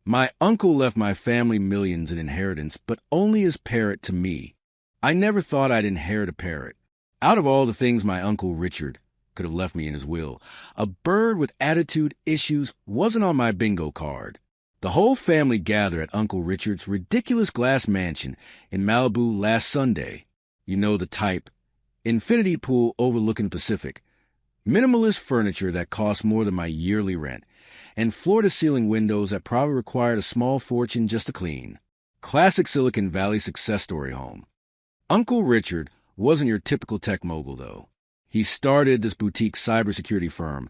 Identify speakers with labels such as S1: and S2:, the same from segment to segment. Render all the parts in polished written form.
S1: My uncle left my family millions in inheritance, but only his parrot to me. I never thought I'd inherit a parrot. Out of all the things my Uncle Richard could have left me in his will, a bird with attitude issues wasn't on my bingo card. The whole family gathered at Uncle Richard's ridiculous glass mansion in Malibu last Sunday. You know the type. Infinity pool overlooking Pacific. Minimalist furniture that cost more than my yearly rent. And floor-to-ceiling windows that probably required a small fortune just to clean. Classic Silicon Valley success story home. Uncle Richard wasn't your typical tech mogul, though. He started this boutique cybersecurity firm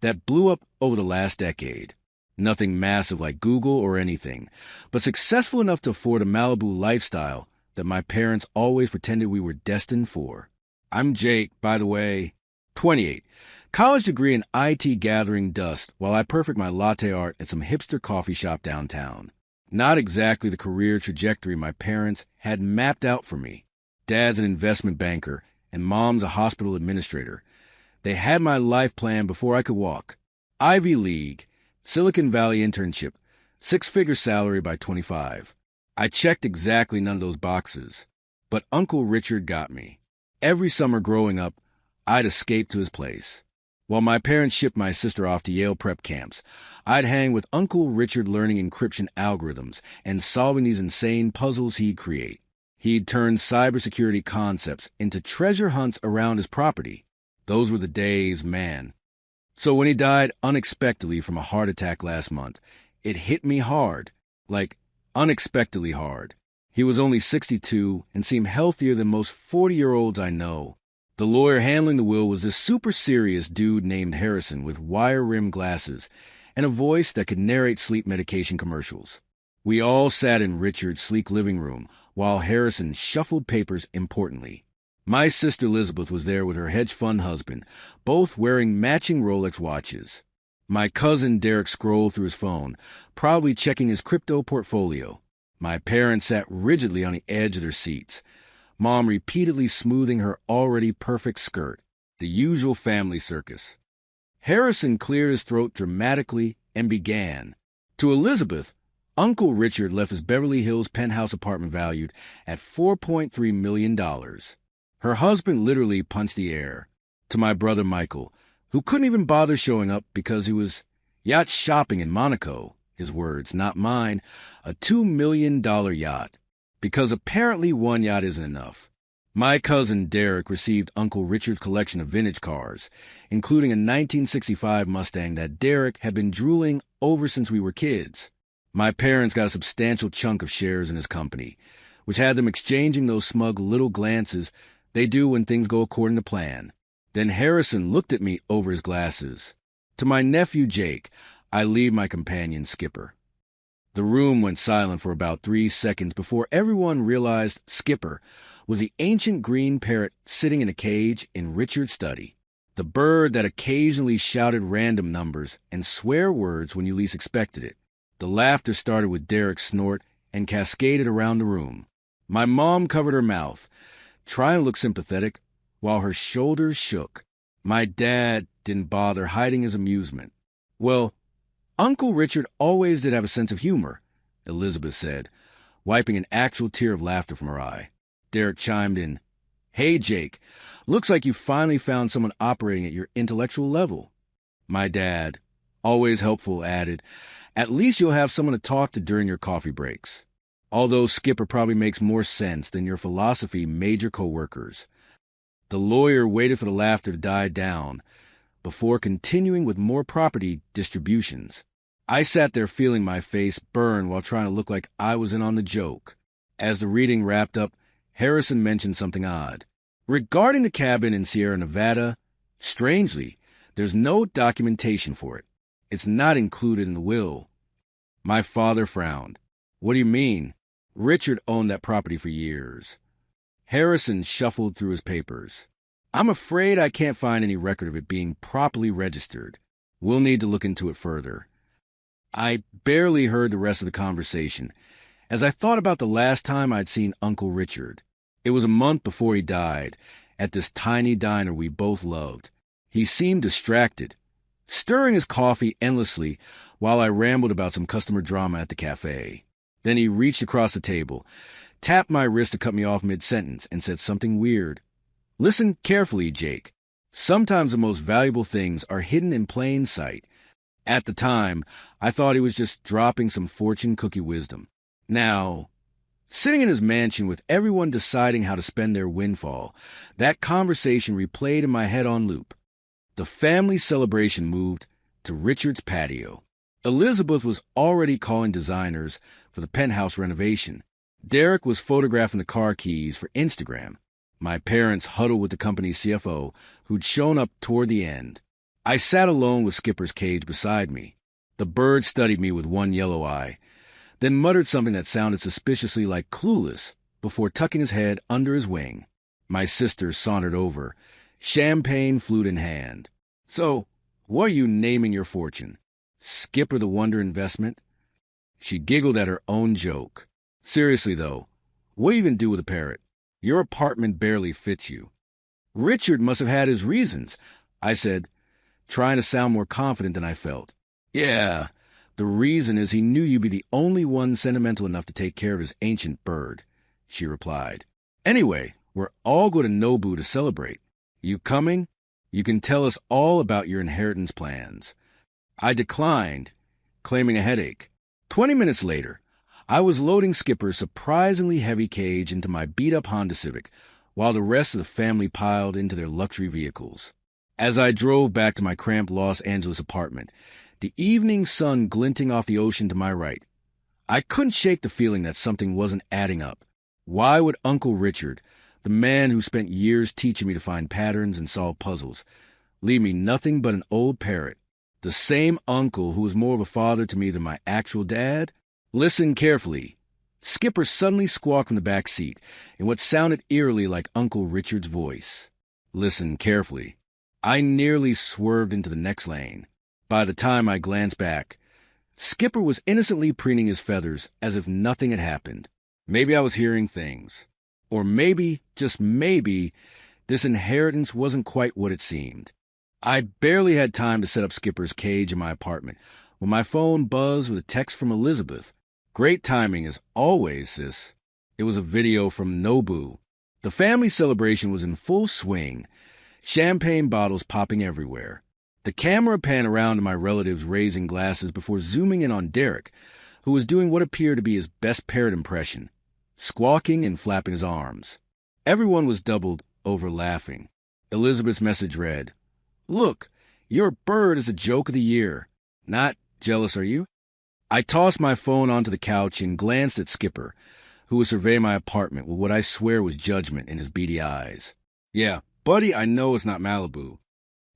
S1: that blew up over the last decade. Nothing massive like Google or anything, but successful enough to afford a Malibu lifestyle that my parents always pretended we were destined for. I'm Jake, by the way, 28. College degree in IT gathering dust while I perfect my latte art at some hipster coffee shop downtown. Not exactly the career trajectory my parents had mapped out for me. Dad's an investment banker, and Mom's a hospital administrator. They had my life plan before I could walk. Ivy League, Silicon Valley internship, 6-figure salary by 25. I checked exactly none of those boxes, but Uncle Richard got me. Every summer growing up, I'd escape to his place. While my parents shipped my sister off to Yale prep camps, I'd hang with Uncle Richard learning encryption algorithms and solving these insane puzzles he'd create. He'd turn cybersecurity concepts into treasure hunts around his property. Those were the days, man. So when he died unexpectedly from a heart attack last month, it hit me hard, like unexpectedly hard. He was only 62 and seemed healthier than most 40-year-olds I know. The lawyer handling the will was this super serious dude named Harrison with wire-rimmed glasses and a voice that could narrate sleep medication commercials. We all sat in Richard's sleek living room while Harrison shuffled papers importantly. My sister Elizabeth was there with her hedge fund husband, both wearing matching Rolex watches. My cousin Derek scrolled through his phone, probably checking his crypto portfolio. My parents sat rigidly on the edge of their seats, Mom repeatedly smoothing her already perfect skirt, the usual family circus. Harrison cleared his throat dramatically and began. To Elizabeth, Uncle Richard left his Beverly Hills penthouse apartment valued at $4.3 million. Her husband literally punched the air. To my brother Michael, who couldn't even bother showing up because he was yacht shopping in Monaco, his words, not mine, a $2 million yacht. Because apparently one yacht isn't enough. My cousin Derek received Uncle Richard's collection of vintage cars, including a 1965 Mustang that Derek had been drooling over since we were kids. My parents got a substantial chunk of shares in his company, which had them exchanging those smug little glances they do when things go according to plan. Then Harrison looked at me over his glasses. To my nephew Jake, I leave my companion Skipper. The room went silent for about 3 seconds before everyone realized Skipper was the ancient green parrot sitting in a cage in Richard's study. The bird that occasionally shouted random numbers and swear words when you least expected it. The laughter started with Derek's snort and cascaded around the room. My mom covered her mouth, trying to look sympathetic, while her shoulders shook. My dad didn't bother hiding his amusement. Well, Uncle Richard always did have a sense of humor, Elizabeth said, wiping an actual tear of laughter from her eye. Derek chimed in, "Hey, Jake, looks like you finally found someone operating at your intellectual level." My dad, always helpful, added, "At least you'll have someone to talk to during your coffee breaks. Although Skipper probably makes more sense than your philosophy major co-workers." The lawyer waited for the laughter to die down before continuing with more property distributions. I sat there feeling my face burn while trying to look like I was in on the joke. As the reading wrapped up, Harrison mentioned something odd. Regarding the cabin in Sierra Nevada, strangely, there's no documentation for it. It's not included in the will. My father frowned. "What do you mean?" Richard owned that property for years. Harrison shuffled through his papers. "I'm afraid I can't find any record of it being properly registered. We'll need to look into it further." I barely heard the rest of the conversation, as I thought about the last time I'd seen Uncle Richard. It was a month before he died, at this tiny diner we both loved. He seemed distracted, stirring his coffee endlessly while I rambled about some customer drama at the cafe. Then he reached across the table, tapped my wrist to cut me off mid-sentence, and said something weird. "Listen carefully, Jake. Sometimes the most valuable things are hidden in plain sight." At the time, I thought he was just dropping some fortune cookie wisdom. Now, sitting in his mansion with everyone deciding how to spend their windfall, that conversation replayed in my head on loop. The family celebration moved to Richard's patio. Elizabeth was already calling designers for the penthouse renovation. Derek was photographing the car keys for Instagram. My parents huddled with the company's CFO, who'd shown up toward the end. I sat alone with Skipper's cage beside me. The bird studied me with one yellow eye, then muttered something that sounded suspiciously like clueless before tucking his head under his wing. My sister sauntered over, champagne flute in hand. "So, what are you naming your fortune? Skipper the Wonder Investment?" She giggled at her own joke. "Seriously, though, what do you even do with a parrot? Your apartment barely fits you." "Richard must have had his reasons," I said, trying to sound more confident than I felt. "Yeah, the reason is he knew you'd be the only one sentimental enough to take care of his ancient bird," she replied. "Anyway, we're all going to Nobu to celebrate. You coming? You can tell us all about your inheritance plans." I declined, claiming a headache. 20 minutes later, I was loading Skipper's surprisingly heavy cage into my beat-up Honda Civic, while the rest of the family piled into their luxury vehicles. As I drove back to my cramped Los Angeles apartment, the evening sun glinting off the ocean to my right, I couldn't shake the feeling that something wasn't adding up. Why would Uncle Richard, the man who spent years teaching me to find patterns and solve puzzles, leave me nothing but an old parrot? The same uncle who was more of a father to me than my actual dad? Listen carefully. Skipper suddenly squawked from the back seat in what sounded eerily like Uncle Richard's voice. Listen carefully. I nearly swerved into the next lane. By the time I glanced back, Skipper was innocently preening his feathers as if nothing had happened. Maybe I was hearing things. Or maybe, just maybe, this inheritance wasn't quite what it seemed. I barely had time to set up Skipper's cage in my apartment when my phone buzzed with a text from Elizabeth. "Great timing as always, sis." It was a video from Nobu. The family celebration was in full swing, champagne bottles popping everywhere. The camera panned around to my relatives raising glasses before zooming in on Derek, who was doing what appeared to be his best parrot impression, squawking and flapping his arms. Everyone was doubled over laughing. Elizabeth's message read, "Look, your bird is a joke of the year. Not jealous, are you?" I tossed my phone onto the couch and glanced at Skipper, who was surveying my apartment with what I swear was judgment in his beady eyes. "Yeah, buddy, I know it's not Malibu.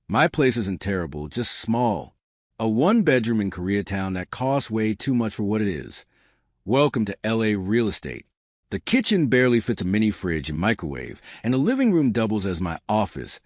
S1: My place isn't terrible, just small. A one-bedroom in Koreatown that costs way too much for what it is. Welcome to LA real estate. The kitchen barely fits a mini fridge and microwave, and the living room doubles as my office,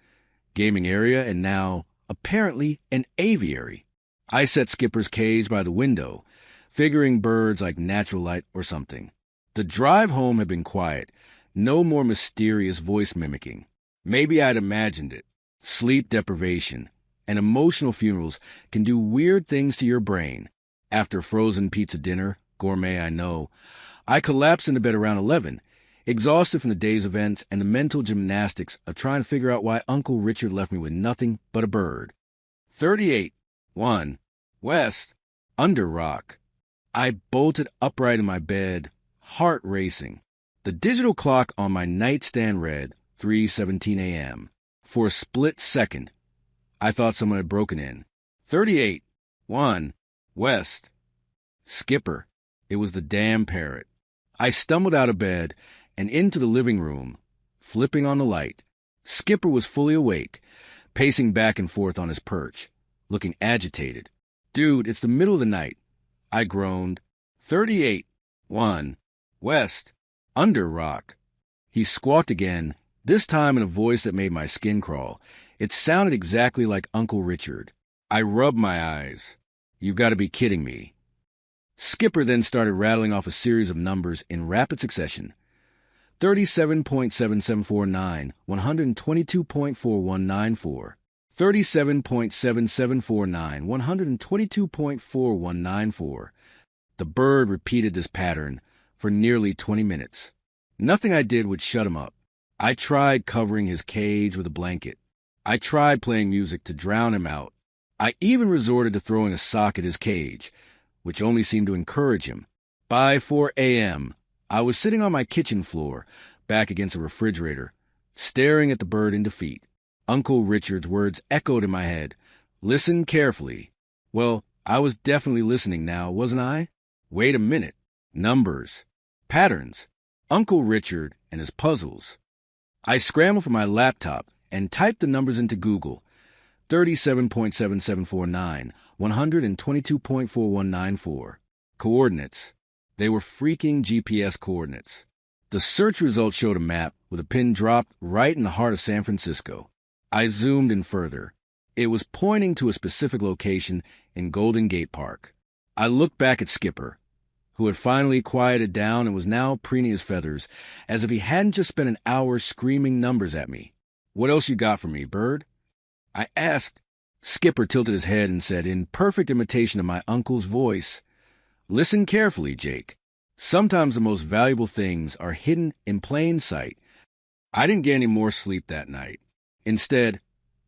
S1: gaming area, and now, apparently, an aviary." I set Skipper's cage by the window, figuring birds like natural light or something. The drive home had been quiet, no more mysterious voice mimicking. Maybe I'd imagined it. Sleep deprivation and emotional funerals can do weird things to your brain. After frozen pizza dinner, gourmet I know, I collapsed into bed around 11, exhausted from the day's events and the mental gymnastics of trying to figure out why Uncle Richard left me with nothing but a bird. 38-1 West, under rock. I bolted upright in my bed, heart racing. The digital clock on my nightstand read 3:17 a.m. For a split second, I thought someone had broken in. 38-1 West. Skipper. It was the damn parrot. I stumbled out of bed and into the living room, flipping on the light. Skipper was fully awake, pacing back and forth on his perch, looking agitated. "Dude, it's the middle of the night," I groaned. 38-1 West, under rock. He squawked again, this time in a voice that made my skin crawl. It sounded exactly like Uncle Richard. I rubbed my eyes. "You've got to be kidding me." Skipper then started rattling off a series of numbers in rapid succession. 37.7749, 122.4194, 37.7749, 122.4194. The bird repeated this pattern for nearly 20 minutes. Nothing I did would shut him up. I tried covering his cage with a blanket. I tried playing music to drown him out. I even resorted to throwing a sock at his cage, which only seemed to encourage him. By 4 a.m., I was sitting on my kitchen floor, back against a refrigerator, staring at the bird in defeat. Uncle Richard's words echoed in my head. Listen carefully. Well, I was definitely listening now, wasn't I? Wait a minute. Numbers. Patterns. Uncle Richard and his puzzles. I scrambled for my laptop and typed the numbers into Google. 37.7749, 122.4194. Coordinates. They were freaking GPS coordinates. The search results showed a map with a pin dropped right in the heart of San Francisco. I zoomed in further. It was pointing to a specific location in Golden Gate Park. I looked back at Skipper, who had finally quieted down and was now preening his feathers, as if he hadn't just spent an hour screaming numbers at me. What else you got for me, bird? I asked. Skipper tilted his head and said, in perfect imitation of my uncle's voice, Listen carefully, Jake. Sometimes the most valuable things are hidden in plain sight. I didn't get any more sleep that night. Instead,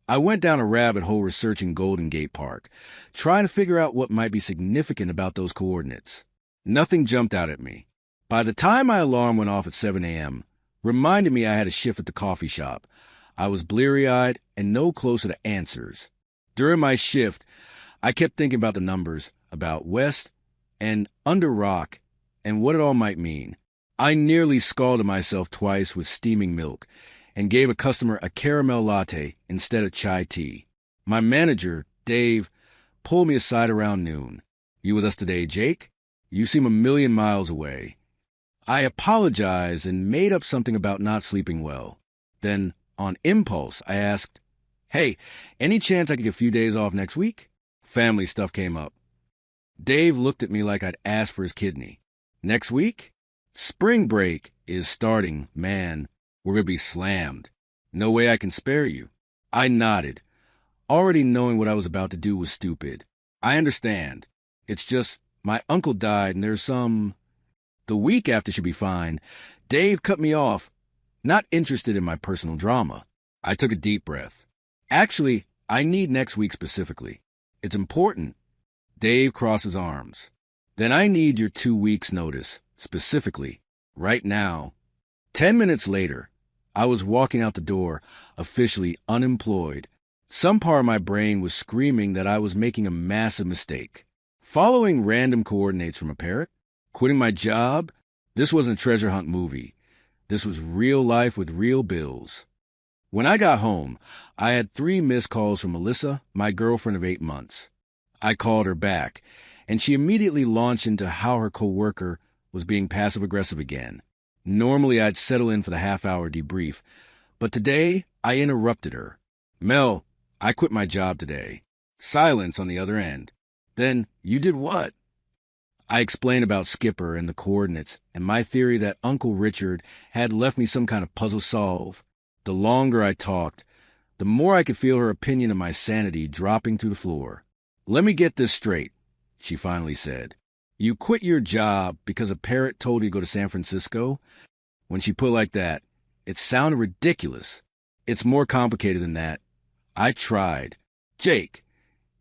S1: I went down a rabbit hole researching Golden Gate Park, trying to figure out what might be significant about those coordinates. Nothing jumped out at me. By the time my alarm went off at 7 a.m., reminding me I had a shift at the coffee shop, I was bleary-eyed and no closer to answers. During my shift, I kept thinking about the numbers, about West and under rock, and what it all might mean. I nearly scalded myself twice with steaming milk and gave a customer a caramel latte instead of chai tea. My manager, Dave, pulled me aside around noon. You with us today, Jake? You seem a million miles away. I apologized and made up something about not sleeping well. Then, on impulse, I asked, Hey, any chance I could get a few days off next week? Family stuff came up. Dave looked at me like I'd asked for his kidney. Next week? Spring break is starting, man. We're going to be slammed. No way I can spare you. I nodded, already knowing what I was about to do was stupid. I understand. It's just, my uncle died and there's some... The week after should be fine. Dave cut me off, not interested in my personal drama. I took a deep breath. Actually, I need next week specifically. It's important. Dave crossed his arms. Then I need your 2 weeks' notice, specifically, right now. 10 minutes later, I was walking out the door, officially unemployed. Some part of my brain was screaming that I was making a massive mistake. Following random coordinates from a parrot? Quitting my job? This wasn't a treasure hunt movie. This was real life with real bills. When I got home, I had 3 missed calls from Melissa, my girlfriend of 8 months. I called her back, and she immediately launched into how her coworker was being passive-aggressive again. Normally, I'd settle in for the half-hour debrief, but today, I interrupted her. Mel, I quit my job today. Silence on the other end. Then, you did what? I explained about Skipper and the coordinates, and my theory that Uncle Richard had left me some kind of puzzle solve. The longer I talked, the more I could feel her opinion of my sanity dropping through the floor. Let me get this straight, she finally said. You quit your job because a parrot told you to go to San Francisco? When she put it like that, it sounded ridiculous. It's more complicated than that. I tried. Jake,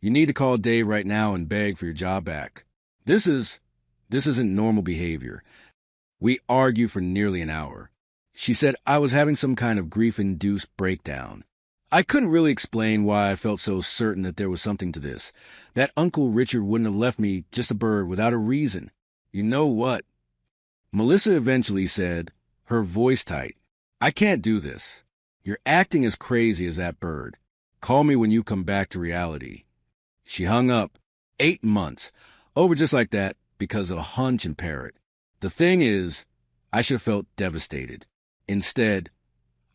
S1: you need to call Dave right now and beg for your job back. This isn't normal behavior. We argued for nearly an hour. She said I was having some kind of grief-induced breakdown. I couldn't really explain why I felt so certain that there was something to this, that Uncle Richard wouldn't have left me just a bird without a reason. You know what? Melissa eventually said, her voice tight, I can't do this. You're acting as crazy as that bird. Call me when you come back to reality. She hung up. 8 months. Over just like that because of a hunch and Parrot. The thing is, I should have felt devastated. Instead,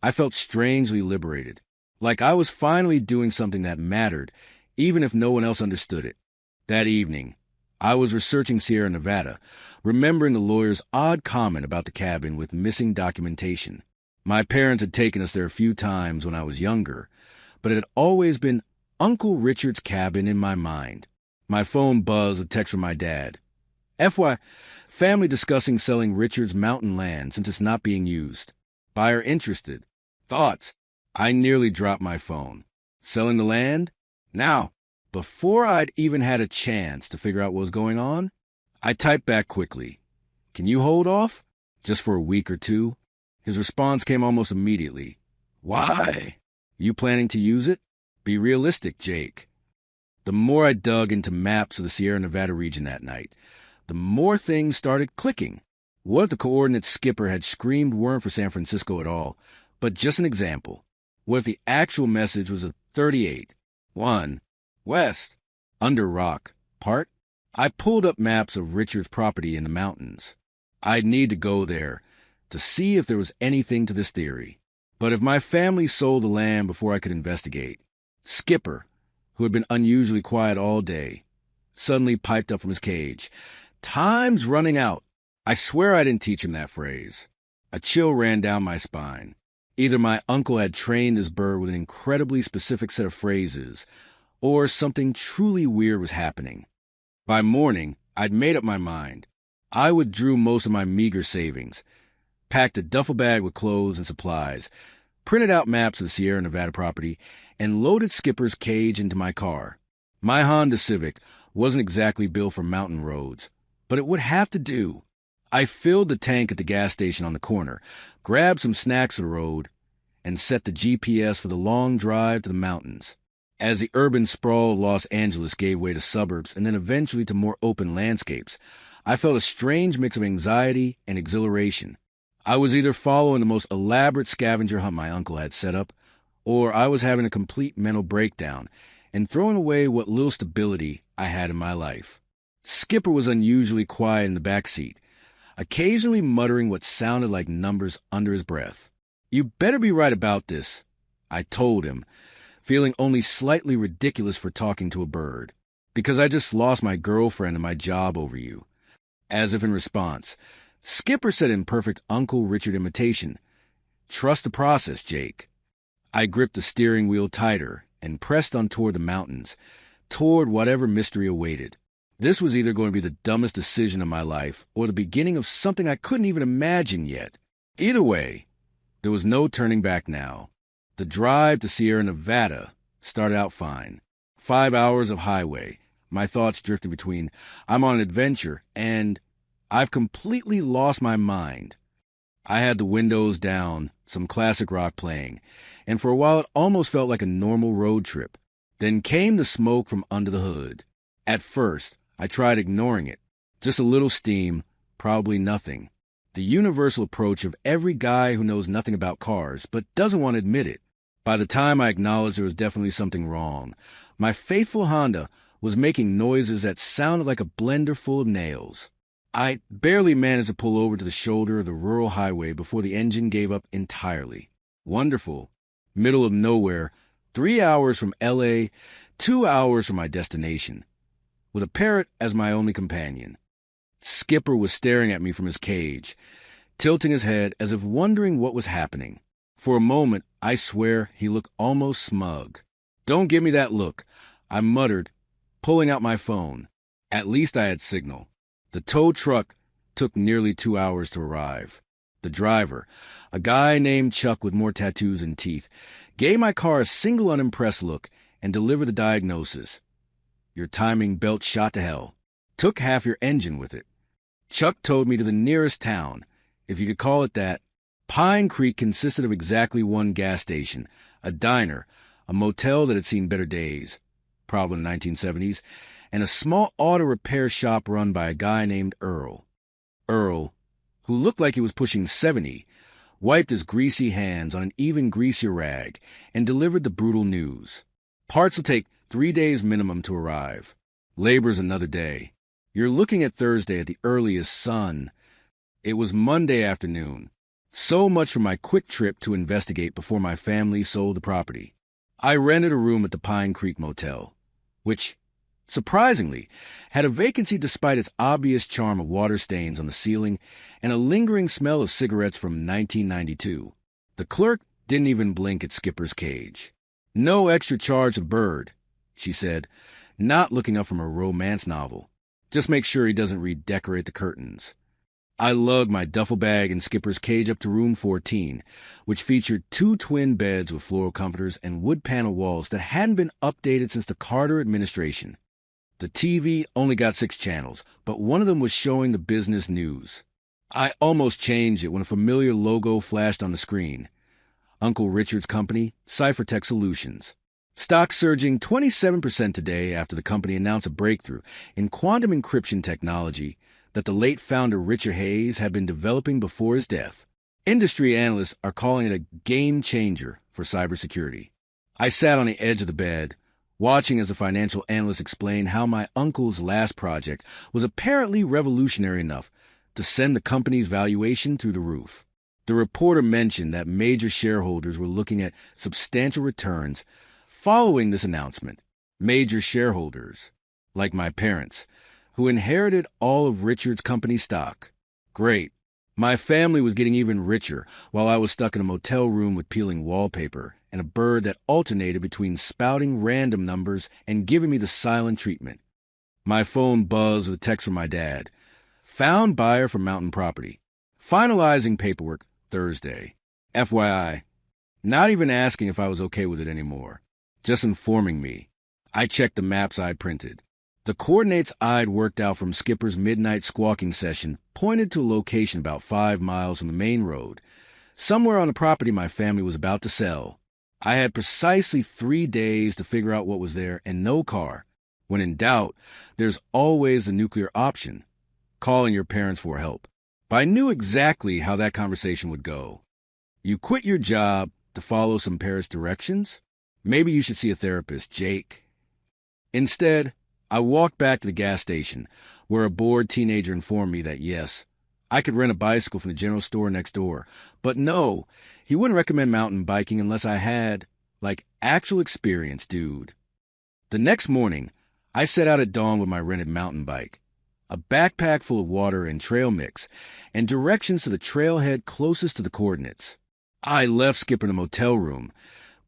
S1: I felt strangely liberated. Like I was finally doing something that mattered, even if no one else understood it. That evening, I was researching Sierra Nevada, remembering the lawyer's odd comment about the cabin with missing documentation. My parents had taken us there a few times when I was younger, but it had always been Uncle Richard's cabin in my mind. My phone buzzed with a text from my dad. FY, family discussing selling Richard's mountain land since it's not being used. Buyer interested. Thoughts? I nearly dropped my phone. Selling the land? Now, before I'd even had a chance to figure out what was going on, I typed back quickly. Can you hold off? Just for a week or two? His response came almost immediately. Why? You planning to use it? Be realistic, Jake. The more I dug into maps of the Sierra Nevada region that night, the more things started clicking. What if the coordinates Skipper had screamed weren't for San Francisco at all, but just an example? What if the actual message was a 38, 1, west, under rock, part? I pulled up maps of Richard's property in the mountains. I'd need to go there to see if there was anything to this theory. But if my family sold the land before I could investigate, Skipper, who had been unusually quiet all day, suddenly piped up from his cage. Time's running out. I swear I didn't teach him that phrase. A chill ran down my spine. Either my uncle had trained his bird with an incredibly specific set of phrases, or something truly weird was happening. By morning, I'd made up my mind. I withdrew most of my meager savings, packed a duffel bag with clothes and supplies, printed out maps of the Sierra Nevada property, and loaded Skipper's cage into my car. My Honda Civic wasn't exactly built for mountain roads, but it would have to do. I filled the tank at the gas station on the corner, grabbed some snacks on the road, and set the GPS for the long drive to the mountains. As the urban sprawl of Los Angeles gave way to suburbs and then eventually to more open landscapes, I felt a strange mix of anxiety and exhilaration. I was either following the most elaborate scavenger hunt my uncle had set up, or I was having a complete mental breakdown and throwing away what little stability I had in my life. Skipper was unusually quiet in the back seat, occasionally muttering what sounded like numbers under his breath. You better be right about this, I told him, feeling only slightly ridiculous for talking to a bird, because I just lost my girlfriend and my job over you. As if in response, Skipper said in perfect Uncle Richard imitation, Trust the process, Jake. I gripped the steering wheel tighter and pressed on toward the mountains, toward whatever mystery awaited. This was either going to be the dumbest decision of my life or the beginning of something I couldn't even imagine yet. Either way, there was no turning back now. The drive to Sierra Nevada started out fine. 5 hours of highway. My thoughts drifted between, I'm on an adventure, and I've completely lost my mind. I had the windows down, some classic rock playing, and for a while it almost felt like a normal road trip. Then came the smoke from under the hood. At first, I tried ignoring it. Just a little steam, probably nothing. The universal approach of every guy who knows nothing about cars, but doesn't want to admit it. By the time I acknowledged there was definitely something wrong, my faithful Honda was making noises that sounded like a blender full of nails. I barely managed to pull over to the shoulder of the rural highway before the engine gave up entirely. Wonderful. Middle of nowhere, 3 hours from L.A., 2 hours from my destination, with a parrot as my only companion. Skipper was staring at me from his cage, tilting his head as if wondering what was happening. For a moment, I swear he looked almost smug. Don't give me that look, I muttered, pulling out my phone. At least I had signal. The tow truck took nearly 2 hours to arrive. The driver, a guy named Chuck with more tattoos than teeth, gave my car a single unimpressed look and delivered the diagnosis. Your timing belt shot to hell. Took half your engine with it. Chuck towed me to the nearest town, if you could call it that. Pine Creek consisted of exactly one gas station, a diner, a motel that had seen better days, probably in the 1970s, and a small auto repair shop run by a guy named Earl. Earl, who looked like he was pushing 70, wiped his greasy hands on an even greasier rag and delivered the brutal news. Parts will take 3 days minimum to arrive. Labor's another day. You're looking at Thursday at the earliest sun. It was Monday afternoon. So much for my quick trip to investigate before my family sold the property. I rented a room at the Pine Creek Motel, which, surprisingly, had a vacancy despite its obvious charm of water stains on the ceiling and a lingering smell of cigarettes from 1992. The clerk didn't even blink at Skipper's cage. No extra charge of bird, she said, not looking up from her romance novel. Just make sure he doesn't redecorate the curtains. I lugged my duffel bag and Skipper's cage up to room 14, which featured 2 twin beds with floral comforters and wood panel walls that hadn't been updated since the Carter administration. The TV only got 6 channels, but one of them was showing the business news. I almost changed it when a familiar logo flashed on the screen. Uncle Richard's company, Cyphertech Solutions. Stock surging 27% today after the company announced a breakthrough in quantum encryption technology that the late founder Richard Hayes had been developing before his death. Industry analysts are calling it a game changer for cybersecurity. I sat on the edge of the bed, watching as the financial analyst explained how my uncle's last project was apparently revolutionary enough to send the company's valuation through the roof. The reporter mentioned that major shareholders were looking at substantial returns following this announcement. Major shareholders, like my parents, who inherited all of Richard's company stock. Great. My family was getting even richer while I was stuck in a motel room with peeling wallpaper and a bird that alternated between spouting random numbers and giving me the silent treatment. My phone buzzed with a text from my dad. Found buyer for mountain property. Finalizing paperwork Thursday. FYI, not even asking if I was okay with it anymore. Just informing me. I checked the maps I'd printed. The coordinates I'd worked out from Skipper's midnight squawking session pointed to a location about 5 miles from the main road, somewhere on the property my family was about to sell. I had precisely 3 days to figure out what was there and no car. When in doubt, there's always the nuclear option, calling your parents for help. But I knew exactly how that conversation would go. You quit your job to follow some Parrot's directions? Maybe you should see a therapist, Jake. Instead, I walked back to the gas station, where a bored teenager informed me that yes, I could rent a bicycle from the general store next door, but no, he wouldn't recommend mountain biking unless I had, actual experience, dude. The next morning, I set out at dawn with my rented mountain bike, a backpack full of water and trail mix, and directions to the trailhead closest to the coordinates. I left Skipper in the motel room.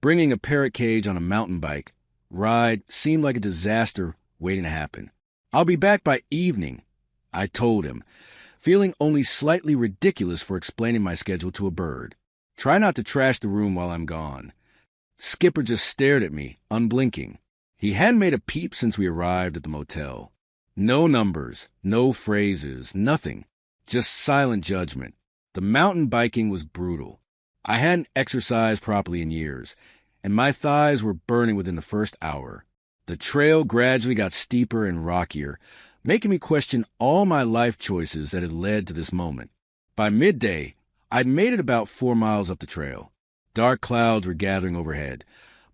S1: Bringing a Parrot cage on a mountain bike ride seemed like a disaster waiting to happen. I'll be back by evening, I told him, feeling only slightly ridiculous for explaining my schedule to a bird. Try not to trash the room while I'm gone. Skipper just stared at me, unblinking. He hadn't made a peep since we arrived at the motel. No numbers, no phrases, nothing. Just silent judgment. The mountain biking was brutal. I hadn't exercised properly in years, and my thighs were burning within the first hour. The trail gradually got steeper and rockier, making me question all my life choices that had led to this moment. By midday, I'd made it about 4 miles up the trail. Dark clouds were gathering overhead,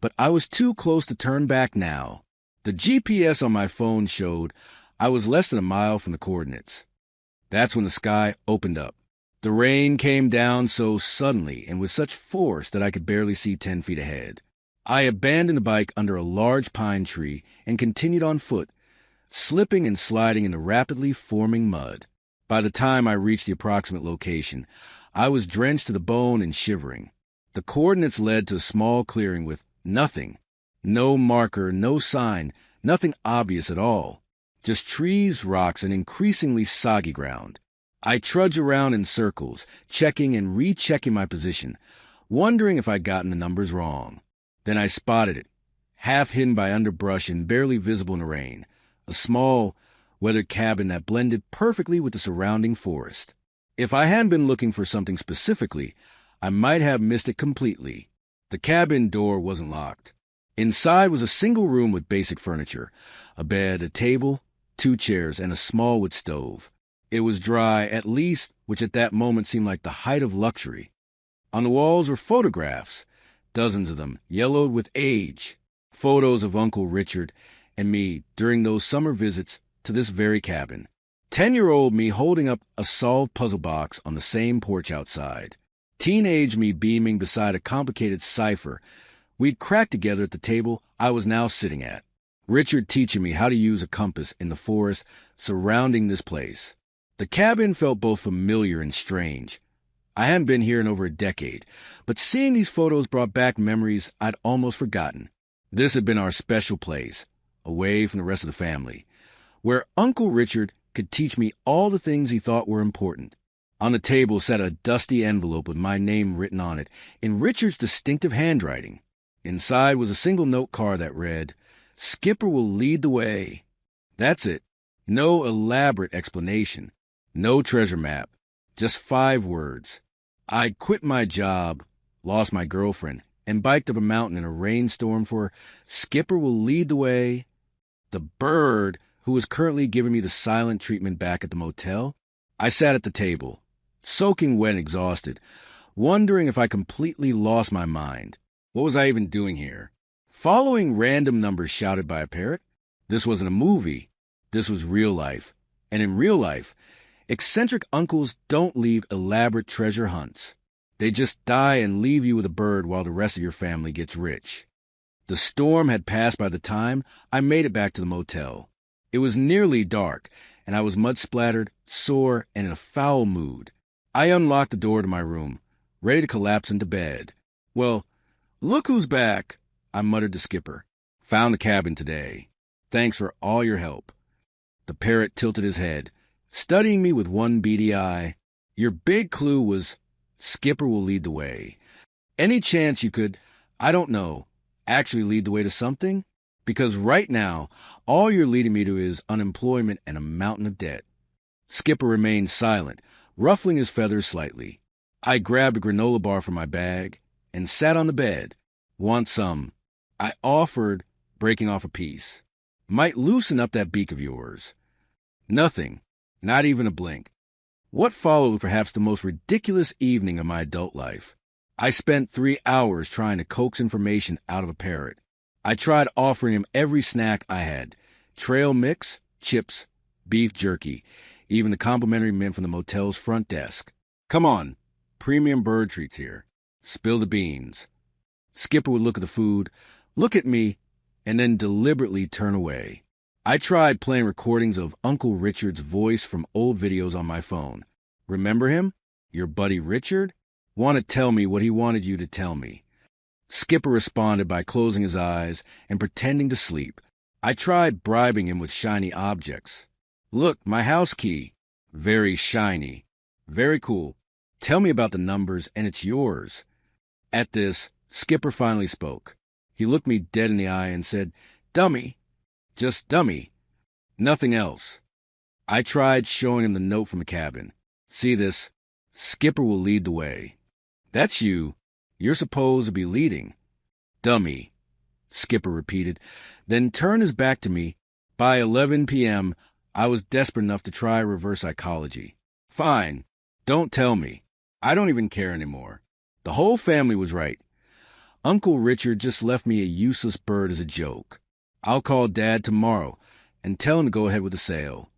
S1: but I was too close to turn back now. The GPS on my phone showed I was less than a mile from the coordinates. That's when the sky opened up. The rain came down so suddenly and with such force that I could barely see 10 feet ahead. I abandoned the bike under a large pine tree and continued on foot, slipping and sliding in the rapidly forming mud. By the time I reached the approximate location, I was drenched to the bone and shivering. The coordinates led to a small clearing with nothing. No marker, no sign, nothing obvious at all. Just trees, rocks, and increasingly soggy ground. I trudged around in circles, checking and rechecking my position, wondering if I'd gotten the numbers wrong. Then I spotted it, half hidden by underbrush and barely visible in the rain, a small, weathered cabin that blended perfectly with the surrounding forest. If I hadn't been looking for something specifically, I might have missed it completely. The cabin door wasn't locked. Inside was a single room with basic furniture, a bed, a table, 2 chairs, and a small wood stove. It was dry, at least, which at that moment seemed like the height of luxury. On the walls were photographs, dozens of them, yellowed with age, photos of Uncle Richard and me during those summer visits to this very cabin. 10-year-old me holding up a solved puzzle box on the same porch outside. Teenage me beaming beside a complicated cipher we'd cracked together at the table I was now sitting at. Richard teaching me how to use a compass in the forest surrounding this place. The cabin felt both familiar and strange. I hadn't been here in over a decade, but seeing these photos brought back memories I'd almost forgotten. This had been our special place, away from the rest of the family, where Uncle Richard could teach me all the things he thought were important. On the table sat a dusty envelope with my name written on it in Richard's distinctive handwriting. Inside was a single note card that read, "Skipper will lead the way." That's it. No elaborate explanation. No treasure map. Just 5 words. I quit my job, lost my girlfriend, and biked up a mountain in a rainstorm for "Skipper will lead the way." The bird, who was currently giving me the silent treatment back at the motel. I sat at the table, soaking wet and exhausted, wondering if I completely lost my mind. What was I even doing here? Following random numbers shouted by a parrot? This wasn't a movie. This was real life. And in real life, eccentric uncles don't leave elaborate treasure hunts. They just die and leave you with a bird while the rest of your family gets rich. The storm had passed by the time I made it back to the motel. It was nearly dark, and I was mud-splattered, sore, and in a foul mood. I unlocked the door to my room, ready to collapse into bed. "Well, look who's back," I muttered to Skipper. "Found the cabin today. Thanks for all your help." The parrot tilted his head, studying me with one beady eye. "Your big clue was Skipper will lead the way. Any chance you could, I don't know, actually lead the way to something? Because right now, all you're leading me to is unemployment and a mountain of debt." Skipper remained silent, ruffling his feathers slightly. I grabbed a granola bar from my bag and sat on the bed. "Want some?" I offered, breaking off a piece. "Might loosen up that beak of yours." Nothing, not even a blink. What followed perhaps the most ridiculous evening of my adult life. I spent 3 hours trying to coax information out of a parrot. I tried offering him every snack I had: trail mix, chips, beef jerky, even the complimentary mint from the motel's front desk. "Come on, premium bird treats here. Spill the beans." Skipper would look at the food, look at me, and then deliberately turn away. I tried playing recordings of Uncle Richard's voice from old videos on my phone. "Remember him? Your buddy Richard? Want to tell me what he wanted you to tell me." Skipper responded by closing his eyes and pretending to sleep. I tried bribing him with shiny objects. "Look, my house key. Very shiny. Very cool. Tell me about the numbers and it's yours." At this, Skipper finally spoke. He looked me dead in the eye and said, "Dummy. Just dummy. Nothing else." I tried showing him the note from the cabin. "See this? Skipper will lead the way." "That's you. You're supposed to be leading." "Dummy," Skipper repeated, then turned his back to me. By 11 p.m., I was desperate enough to try reverse psychology. "Fine. Don't tell me. I don't even care anymore. The whole family was right. Uncle Richard just left me a useless bird as a joke. I'll call Dad tomorrow and tell him to go ahead with the sale."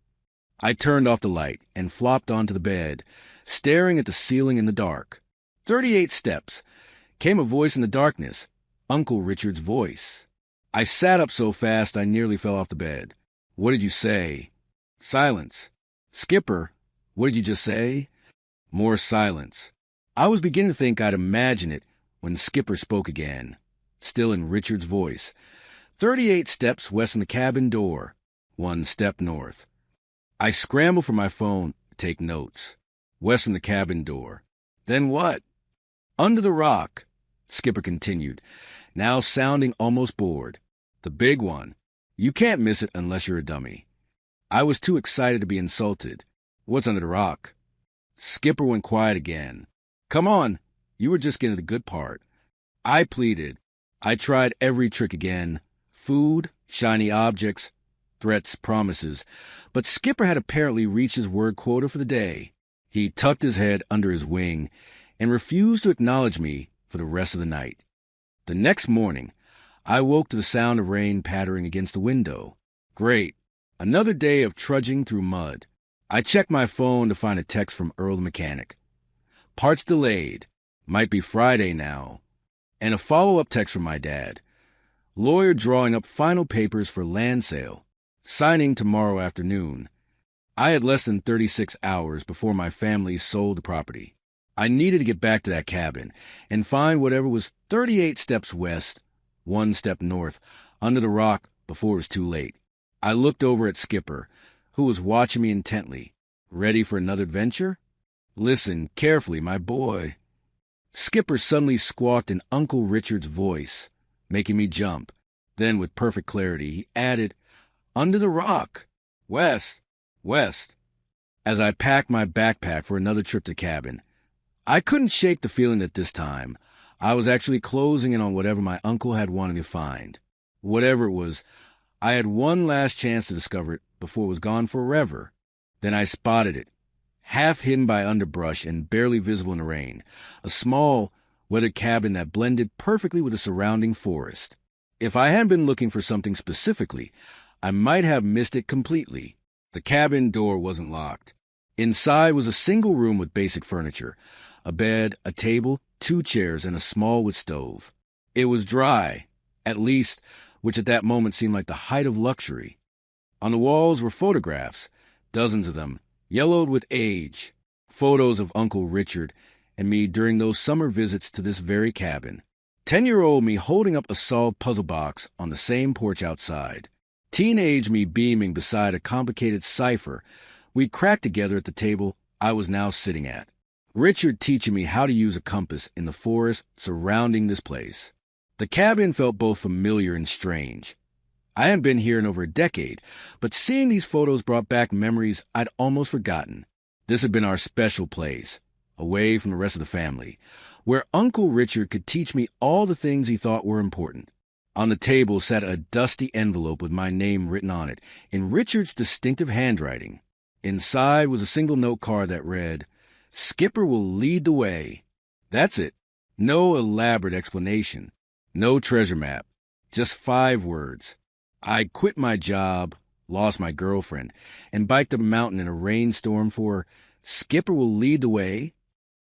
S1: I turned off the light and flopped onto the bed, staring at the ceiling in the dark. 38 steps. Came a voice in the darkness. Uncle Richard's voice. I sat up so fast I nearly fell off the bed. "What did you say?" Silence. "Skipper, what did you just say?" More silence. I was beginning to think I'd imagine it when Skipper spoke again, still in Richard's voice. 38 steps west from the cabin door. 1 step north. I scrambled for my phone to take notes. West from the cabin door. Then what? "Under the rock," Skipper continued, now sounding almost bored. "The big one. You can't miss it unless you're a dummy." I was too excited to be insulted. "What's under the rock?" Skipper went quiet again. "Come on, you were just getting the good part." I pleaded. I tried every trick again. Food, shiny objects, threats, promises. But Skipper had apparently reached his word quota for the day. He tucked his head under his wing and refused to acknowledge me for the rest of the night. The next morning, I woke to the sound of rain pattering against the window. Great. Another day of trudging through mud. I checked my phone to find a text from Earl the mechanic. "Parts delayed. Might be Friday now." And a follow-up text from my dad. "Lawyer drawing up final papers for land sale. Signing tomorrow afternoon." I had less than 36 hours before my family sold the property. I needed to get back to that cabin and find whatever was 38 steps west, 1 step north, under the rock before it was too late. I looked over at Skipper, who was watching me intently. Ready for another adventure? Listen carefully, my boy. Skipper suddenly squawked in Uncle Richard's voice, making me jump. Then, with perfect clarity, he added, "Under the rock. West. West." As I packed my backpack for another trip to the cabin, I couldn't shake the feeling that this time I was actually closing in on whatever my uncle had wanted to find. Whatever it was, I had one last chance to discover it before it was gone forever. Then I spotted it, half hidden by underbrush and barely visible in the rain, a small, weathered cabin that blended perfectly with the surrounding forest. If I hadn't been looking for something specifically, I might have missed it completely. The cabin door wasn't locked. Inside was a single room with basic furniture, a bed, a table, 2 chairs, and a small wood stove. It was dry, at least, which at that moment seemed like the height of luxury. On the walls were photographs, dozens of them, yellowed with age, photos of Uncle Richard and me during those summer visits to this very cabin. 10-year-old me holding up a solved puzzle box on the same porch outside. Teenage me beaming beside a complicated cipher we'd cracked together at the table I was now sitting at. Richard teaching me how to use a compass in the forest surrounding this place. The cabin felt both familiar and strange. I hadn't been here in over a decade, but seeing these photos brought back memories I'd almost forgotten. This had been our special place, away from the rest of the family, where Uncle Richard could teach me all the things he thought were important. On the table sat a dusty envelope with my name written on it, in Richard's distinctive handwriting. Inside was a single note card that read, "Skipper will lead the way." That's it. No elaborate explanation. No treasure map. Just 5 words. I quit my job, lost my girlfriend, and biked up a mountain in a rainstorm for Skipper will lead the way.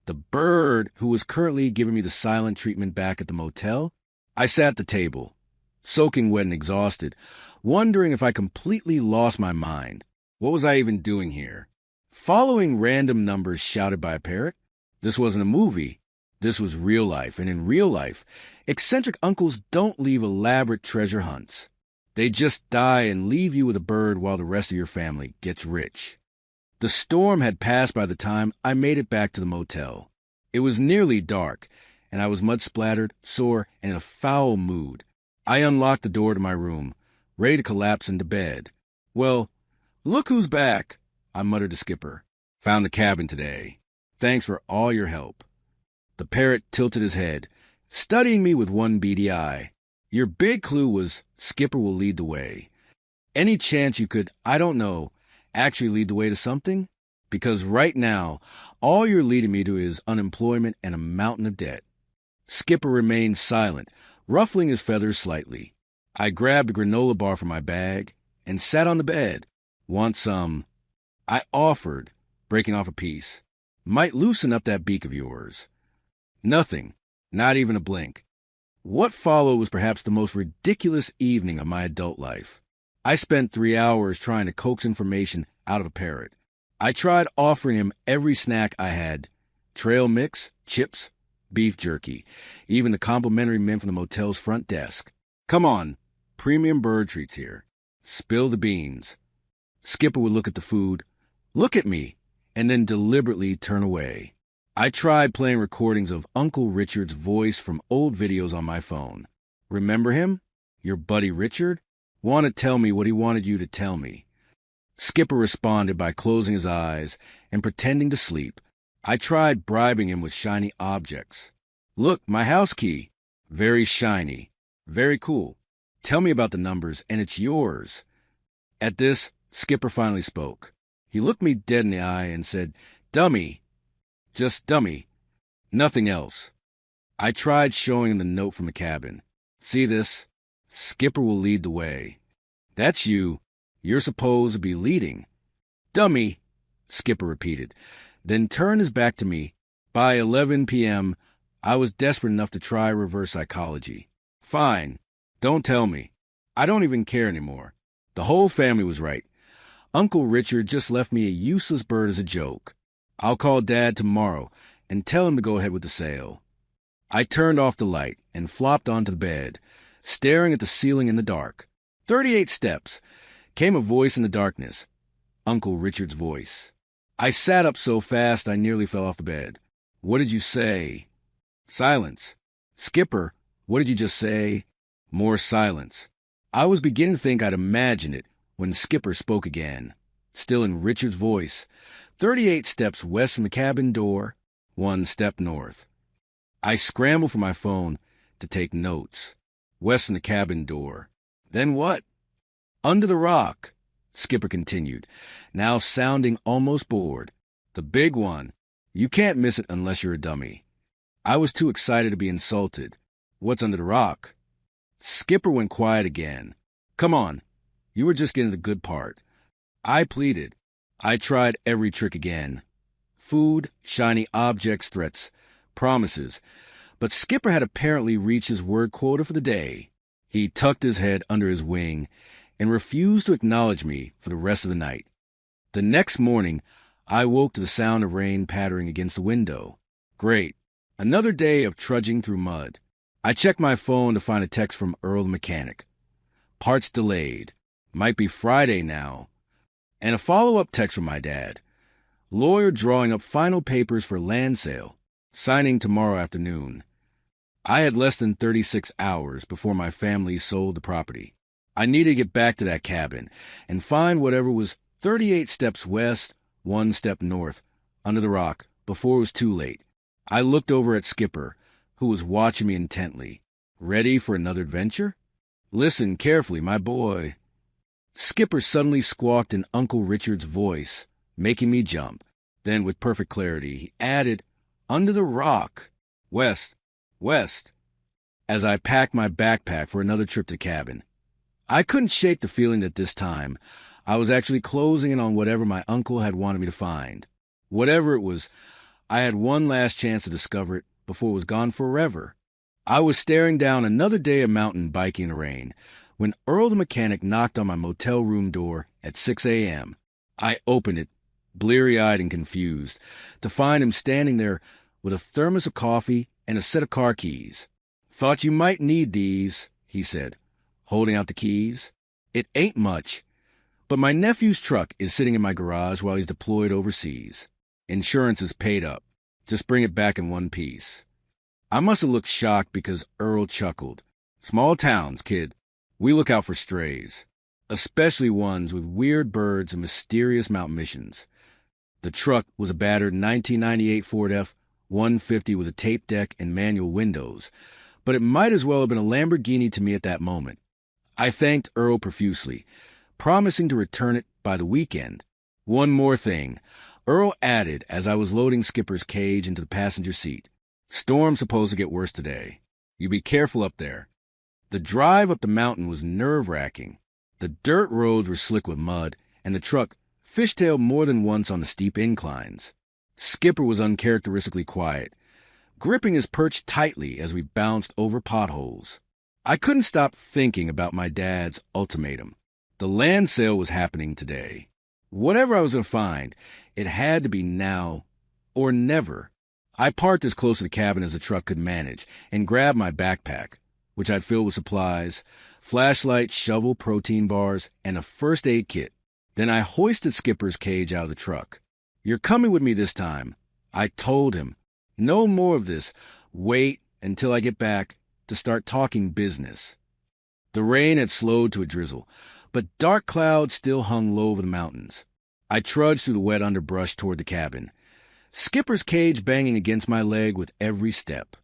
S1: The bird who was currently giving me the silent treatment back at the motel. I sat at the table, soaking wet and exhausted, wondering if I completely lost my mind. What was I even doing here? Following random numbers shouted by a parrot? This wasn't a movie. This was real life, and in real life, eccentric uncles don't leave elaborate treasure hunts. They just die and leave you with a bird while the rest of your family gets rich. The storm had passed by the time I made it back to the motel. It was nearly dark, and I was mud-splattered, sore, and in a foul mood. I unlocked the door to my room, ready to collapse into bed. "Well, look who's back," I muttered to Skipper. "Found the cabin today. Thanks for all your help." The parrot tilted his head, studying me with one beady eye. "Your big clue was Skipper will lead the way. Any chance you could, I don't know, actually lead the way to something? Because right now, all you're leading me to is unemployment and a mountain of debt." Skipper remained silent, ruffling his feathers slightly. I grabbed a granola bar from my bag and sat on the bed. "Want some?" I offered, breaking off a piece. "Might loosen up that beak of yours." Nothing, not even a blink. What followed was perhaps the most ridiculous evening of my adult life. I spent 3 hours trying to coax information out of a parrot. I tried offering him every snack I had: trail mix, chips, beef jerky, even the complimentary mint from the motel's front desk. "Come on, premium bird treats here. Spill the beans." Skipper would look at the food, look at me, and then deliberately turn away. I tried playing recordings of Uncle Richard's voice from old videos on my phone. "Remember him? Your buddy Richard? Want to tell me what he wanted you to tell me." Skipper responded by closing his eyes and pretending to sleep. I tried bribing him with shiny objects. "Look, my house key. Very shiny. Very cool. Tell me about the numbers, and it's yours." At this, Skipper finally spoke. He looked me dead in the eye and said, "Dummy. Just dummy. Nothing else." I tried showing him the note from the cabin. "See this? Skipper will lead the way. That's you. You're supposed to be leading." "Dummy," Skipper repeated, then turned his back to me. By 11 p.m., I was desperate enough to try reverse psychology. "Fine. Don't tell me. I don't even care anymore. The whole family was right. Uncle Richard just left me a useless bird as a joke. I'll call Dad tomorrow and tell him to go ahead with the sale. I turned off the light and flopped onto the bed, staring at the ceiling in the dark. 38 steps. Came a voice in the darkness. Uncle Richard's voice. I sat up so fast I nearly fell off the bed. What did you say? Silence. Skipper, what did you just say? More silence. I was beginning to think I'd imagined it when Skipper spoke again, still in Richard's voice. 38 steps west from the cabin door, 1 step north. I scrambled for my phone to take notes. West from the cabin door. Then what? Under the rock, Skipper continued, now sounding almost bored. The big one. You can't miss it unless you're a dummy. I was too excited to be insulted. What's under the rock? Skipper went quiet again. Come on, you were just getting the good part. I pleaded. I tried every trick again. Food, shiny objects, threats, promises. But Skipper had apparently reached his word quota for the day. He tucked his head under his wing and refused to acknowledge me for the rest of the night. The next morning, I woke to the sound of rain pattering against the window. Great. Another day of trudging through mud. I checked my phone to find a text from Earl the mechanic. Parts delayed. Might be Friday now. And a follow-up text from my dad. Lawyer drawing up final papers for land sale. Signing tomorrow afternoon. I had less than 36 hours before my family sold the property. I needed to get back to that cabin and find whatever was 38 steps west, 1 step north, under the rock, before it was too late. I looked over at Skipper, who was watching me intently. Ready for another adventure? Listen carefully, my boy. Skipper suddenly squawked in Uncle Richard's voice, making me jump. Then, with perfect clarity, he added, under the rock, west, as I packed my backpack for another trip to the cabin. I couldn't shake the feeling that this time I was actually closing in on whatever my uncle had wanted me to find. Whatever it was, I had one last chance to discover it before it was gone forever. I was staring down another day of mountain biking in the rain when Earl the mechanic knocked on my motel room door at 6 a.m. I opened it, bleary-eyed and confused, to find him standing there with a thermos of coffee and a set of car keys. Thought you might need these, he said, holding out the keys. It ain't much, but my nephew's truck is sitting in my garage while he's deployed overseas. Insurance is paid up. Just bring it back in one piece. I must have looked shocked because Earl chuckled. Small towns, kid. We look out for strays, especially ones with weird birds and mysterious mountain missions. The truck was a battered 1998 Ford F-150 with a tape deck and manual windows, but it might as well have been a Lamborghini to me at that moment. I thanked Earl profusely, promising to return it by the weekend. One more thing, Earl added as I was loading Skipper's cage into the passenger seat. Storm's supposed to get worse today. You be careful up there. The drive up the mountain was nerve-wracking. The dirt roads were slick with mud, and the truck fishtailed more than once on the steep inclines. Skipper was uncharacteristically quiet, gripping his perch tightly as we bounced over potholes. I couldn't stop thinking about my dad's ultimatum. The land sale was happening today. Whatever I was going to find, it had to be now or never. I parked as close to the cabin as the truck could manage and grabbed my backpack, which I'd filled with supplies, flashlight, shovel, protein bars, and a first aid kit. Then I hoisted Skipper's cage out of the truck. You're coming with me this time, I told him. No more of this. Wait until I get back to start talking business. The rain had slowed to a drizzle, but dark clouds still hung low over the mountains. I trudged through the wet underbrush toward the cabin, Skipper's cage banging against my leg with every step.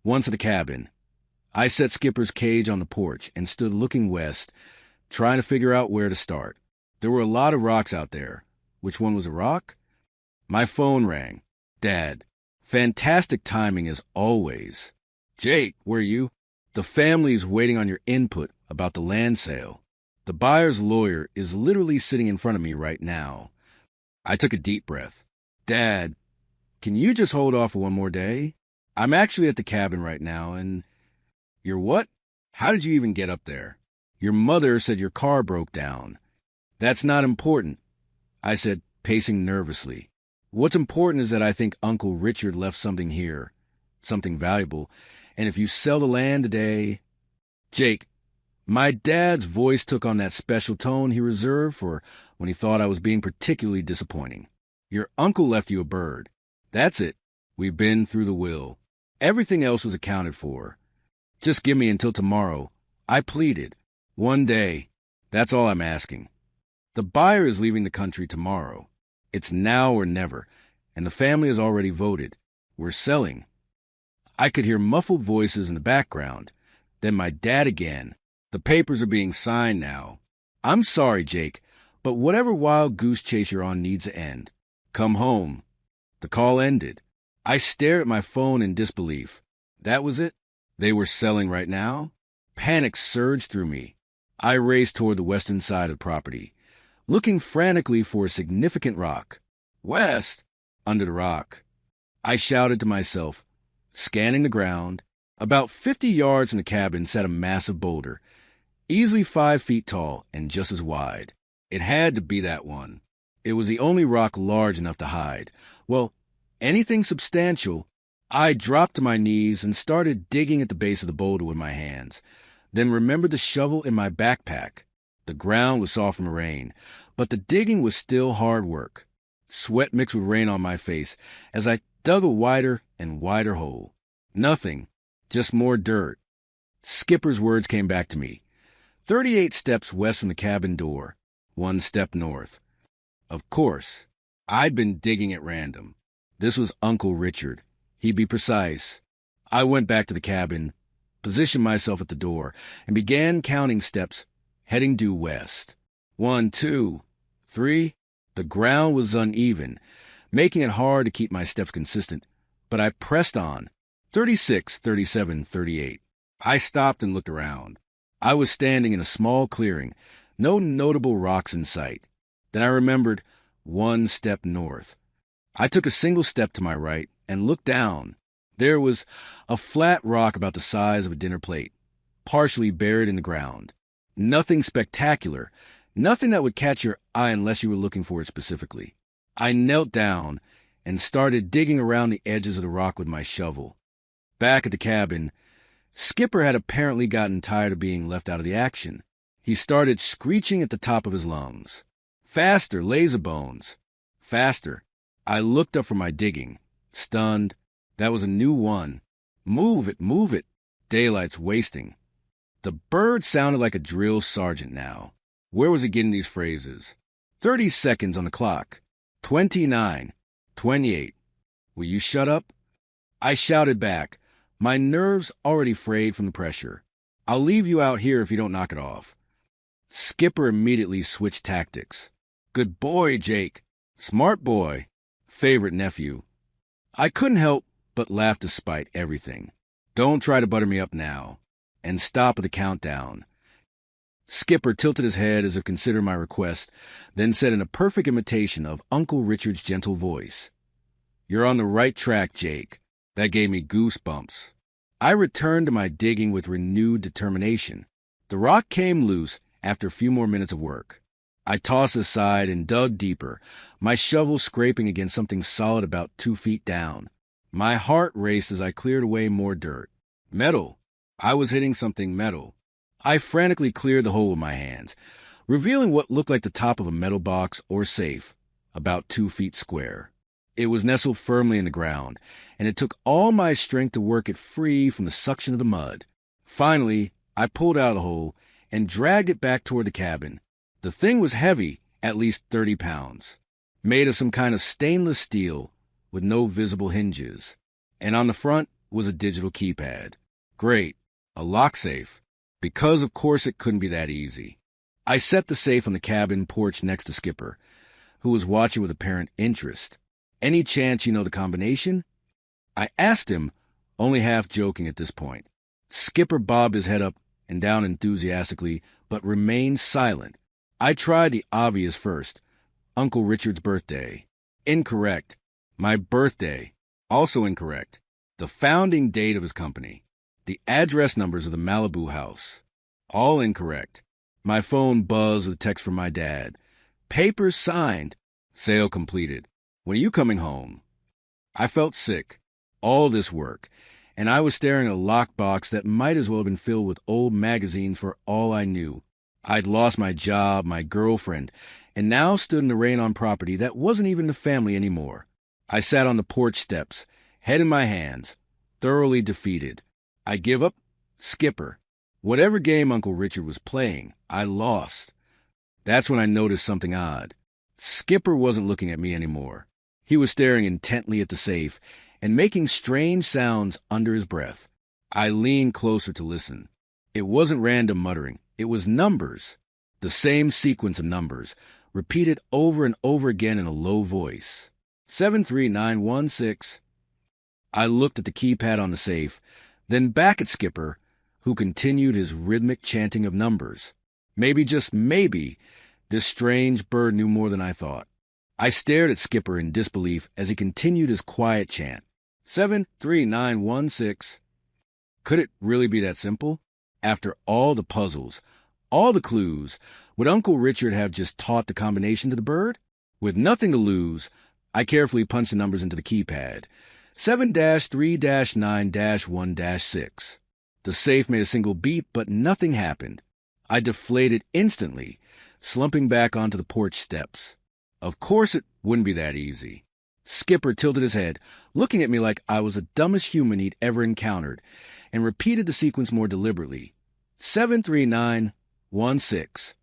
S1: Once at the cabin, I set Skipper's cage on the porch and stood looking west, trying to figure out where to start. There were a lot of rocks out there. Which one was a rock? My phone rang. Dad. Fantastic timing as always. Jake, where are you? The family's waiting on your input about the land sale. The buyer's lawyer is literally sitting in front of me right now. I took a deep breath. Dad, can you just hold off for one more day? I'm actually at the cabin right now, and... You're what? How did you even get up there? Your mother said your car broke down. That's not important, I said, pacing nervously. What's important is that I think Uncle Richard left something here, something valuable, and if you sell the land today... Jake, my dad's voice took on that special tone he reserved for when he thought I was being particularly disappointing. Your uncle left you a bird. That's it. We've been through the will. Everything else was accounted for. Just give me until tomorrow. I pleaded. One day. That's all I'm asking. The buyer is leaving the country tomorrow. It's now or never, and the family has already voted. We're selling. I could hear muffled voices in the background. Then my dad again. The papers are being signed now. I'm sorry, Jake, but whatever wild goose chase you're on needs to end. Come home. The call ended. I stared at my phone in disbelief. That was it? They were selling right now? Panic surged through me. I raced toward the western side of the property, looking frantically for a significant rock. West! Under the rock. I shouted to myself, scanning the ground. About 50 yards from the cabin sat a massive boulder, easily 5 feet tall and just as wide. It had to be that one. It was the only rock large enough to hide. Well, anything substantial. I dropped to my knees and started digging at the base of the boulder with my hands, then remembered the shovel in my backpack. The ground was soft from the rain, but the digging was still hard work. Sweat mixed with rain on my face as I dug a wider and wider hole. Nothing, just more dirt. Skipper's words came back to me. 38 steps west from the cabin door, 1 step north. Of course, I'd been digging at random. This was Uncle Richard. He'd be precise. I went back to the cabin, positioned myself at the door, and began counting steps, heading due west. 1, 2, 3. The ground was uneven, making it hard to keep my steps consistent, but I pressed on. 36, 37, 38. I stopped and looked around. I was standing in a small clearing, no notable rocks in sight. Then I remembered 1 step north. I took a single step to my right and looked down. There was a flat rock about the size of a dinner plate, partially buried in the ground. Nothing spectacular, nothing that would catch your eye unless you were looking for it specifically. I knelt down and started digging around the edges of the rock with my shovel. Back at the cabin, Skipper had apparently gotten tired of being left out of the action. He started screeching at the top of his lungs. Faster, laser bones. Faster. I looked up from my digging, stunned. That was a new one. Move it, move it. Daylight's wasting. The bird sounded like a drill sergeant now. Where was he getting these phrases? 30 seconds on the clock. 29. 28. Will you shut up? I shouted back, my nerves already frayed from the pressure. I'll leave you out here if you don't knock it off. Skipper immediately switched tactics. Good boy, Jake. Smart boy. Favorite nephew. I couldn't help but laugh despite everything. Don't try to butter me up now. And stop at the countdown. Skipper tilted his head as if considering my request, then said in a perfect imitation of Uncle Richard's gentle voice, You're on the right track, Jake. That gave me goosebumps. I returned to my digging with renewed determination. The rock came loose after a few more minutes of work. I tossed it aside and dug deeper, my shovel scraping against something solid about 2 feet down. My heart raced as I cleared away more dirt. Metal. I was hitting something metal. I frantically cleared the hole with my hands, revealing what looked like the top of a metal box or safe, about 2 feet square. It was nestled firmly in the ground, and it took all my strength to work it free from the suction of the mud. Finally, I pulled out of the hole and dragged it back toward the cabin. The thing was heavy, at least 30 pounds, made of some kind of stainless steel with no visible hinges, and on the front was a digital keypad. Great, a lock safe, because of course it couldn't be that easy. I set the safe on the cabin porch next to Skipper, who was watching with apparent interest. Any chance you know the combination? I asked him, only half joking at this point. Skipper bobbed his head up and down enthusiastically, but remained silent. I tried the obvious first. Uncle Richard's birthday. Incorrect. My birthday. Also incorrect. The founding date of his company. The address numbers of the Malibu house. All incorrect. My phone buzzed with a text from my dad. Papers signed. Sale completed. "When are you coming home?" I felt sick. All this work. And I was staring at a lockbox that might as well have been filled with old magazines for all I knew. I'd lost my job, my girlfriend, and now stood in the rain on property that wasn't even the family anymore. I sat on the porch steps, head in my hands, thoroughly defeated. I give up? Skipper. Whatever game Uncle Richard was playing, I lost. That's when I noticed something odd. Skipper wasn't looking at me anymore. He was staring intently at the safe and making strange sounds under his breath. I leaned closer to listen. It wasn't random muttering. It was numbers. The same sequence of numbers, repeated over and over again in a low voice. 73916. I looked at the keypad on the safe, then back at Skipper, who continued his rhythmic chanting of numbers. Maybe, just maybe, this strange bird knew more than I thought. I stared at Skipper in disbelief as he continued his quiet chant. 73916. Could it really be that simple? After all the puzzles, all the clues, would Uncle Richard have just taught the combination to the bird? With nothing to lose, I carefully punched the numbers into the keypad. 7-3-9-1-6. The safe made a single beep, but nothing happened. I deflated instantly, slumping back onto the porch steps. Of course it wouldn't be that easy. Skipper tilted his head, looking at me like I was the dumbest human he'd ever encountered, and repeated the sequence more deliberately. 73916.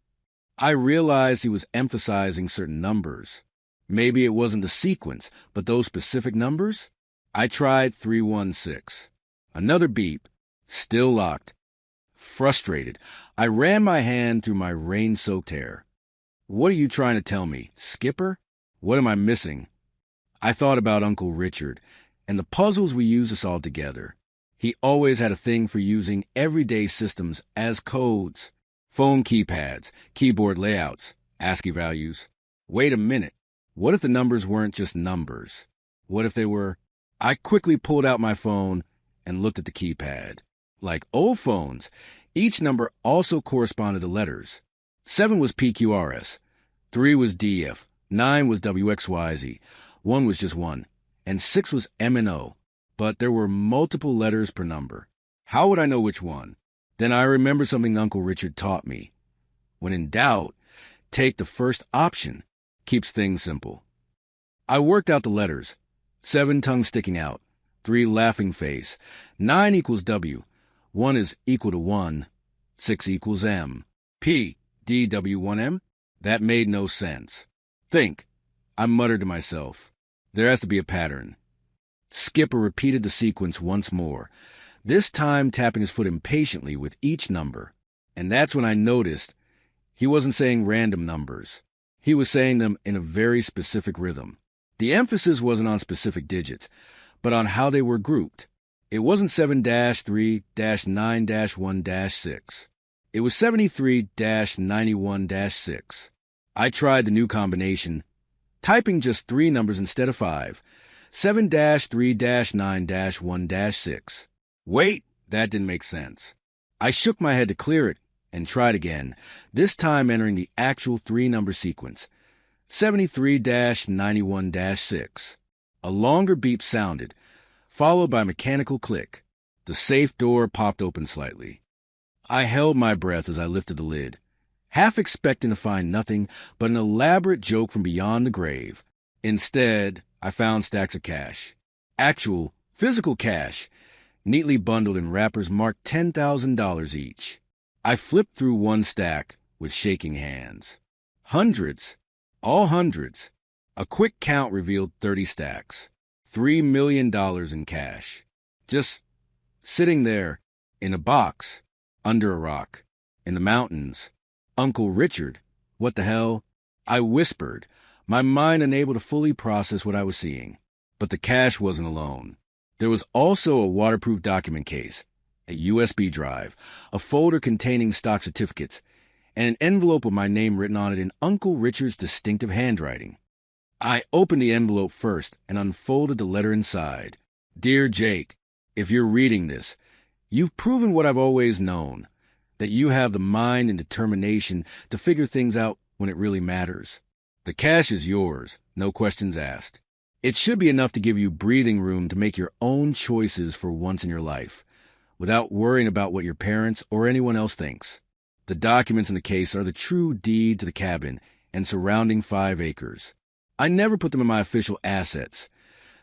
S1: I realized he was emphasizing certain numbers. Maybe it wasn't the sequence, but those specific numbers? I tried 316. Another beep. Still locked. Frustrated, I ran my hand through my rain-soaked hair. What are you trying to tell me, Skipper? What am I missing? I thought about Uncle Richard and the puzzles we used to solve together. He always had a thing for using everyday systems as codes. Phone keypads, keyboard layouts, ASCII values. Wait a minute. What if the numbers weren't just numbers? What if they were... I quickly pulled out my phone and looked at the keypad. Like old phones, each number also corresponded to letters. 7 was PQRS, 3 was DF, 9 was WXYZ, 1 was just 1, and 6 was MNO. But there were multiple letters per number. How would I know which one? Then I remembered something Uncle Richard taught me. When in doubt, take the first option. Keeps things simple. I worked out the letters. 7 tongue sticking out, 3 laughing face, 9 equals W, 1 is equal to 1, 6 equals M. P, D, W, 1M? That made no sense. Think, I muttered to myself. There has to be a pattern. Skipper repeated the sequence once more, this time tapping his foot impatiently with each number. And that's when I noticed he wasn't saying random numbers. He was saying them in a very specific rhythm. The emphasis wasn't on specific digits, but on how they were grouped. It wasn't 7-3-9-1-6. It was 73-91-6. I tried the new combination, typing just 3 numbers instead of 5. 7-3-9-1-6. Wait, that didn't make sense. I shook my head to clear it and tried again, this time entering the actual 3-number sequence. 73-91-6. A longer beep sounded, followed by a mechanical click. The safe door popped open slightly. I held my breath as I lifted the lid, half expecting to find nothing but an elaborate joke from beyond the grave. Instead, I found stacks of cash. Actual, physical cash, neatly bundled in wrappers marked $10,000 each. I flipped through one stack with shaking hands. Hundreds. All hundreds. A quick count revealed 30 stacks. $3 million in cash. Just sitting there, in a box, under a rock, in the mountains. Uncle Richard. What the hell? I whispered, my mind unable to fully process what I was seeing. But the cash wasn't alone. There was also a waterproof document case, a USB drive, a folder containing stock certificates, and an envelope with my name written on it in Uncle Richard's distinctive handwriting. I opened the envelope first and unfolded the letter inside. Dear Jake, if you're reading this, you've proven what I've always known, that you have the mind and determination to figure things out when it really matters. The cash is yours, no questions asked. It should be enough to give you breathing room to make your own choices for once in your life, without worrying about what your parents or anyone else thinks. The documents in the case are the true deed to the cabin and surrounding 5 acres. I never put them in my official assets.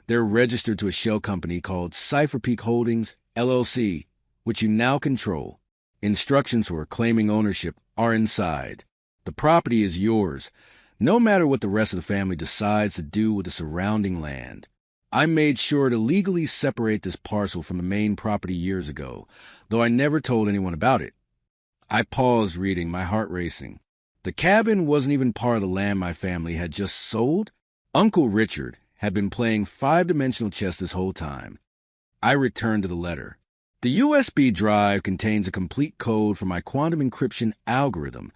S1: They're registered to a shell company called Cypher Peak Holdings, LLC, which you now control. Instructions for claiming ownership are inside. The property is yours, no matter what the rest of the family decides to do with the surrounding land. I made sure to legally separate this parcel from the main property years ago, though I never told anyone about it. I paused reading, my heart racing. The cabin wasn't even part of the land my family had just sold. Uncle Richard had been playing 5-dimensional chess this whole time. I returned to the letter. The USB drive contains a complete code for my quantum encryption algorithm,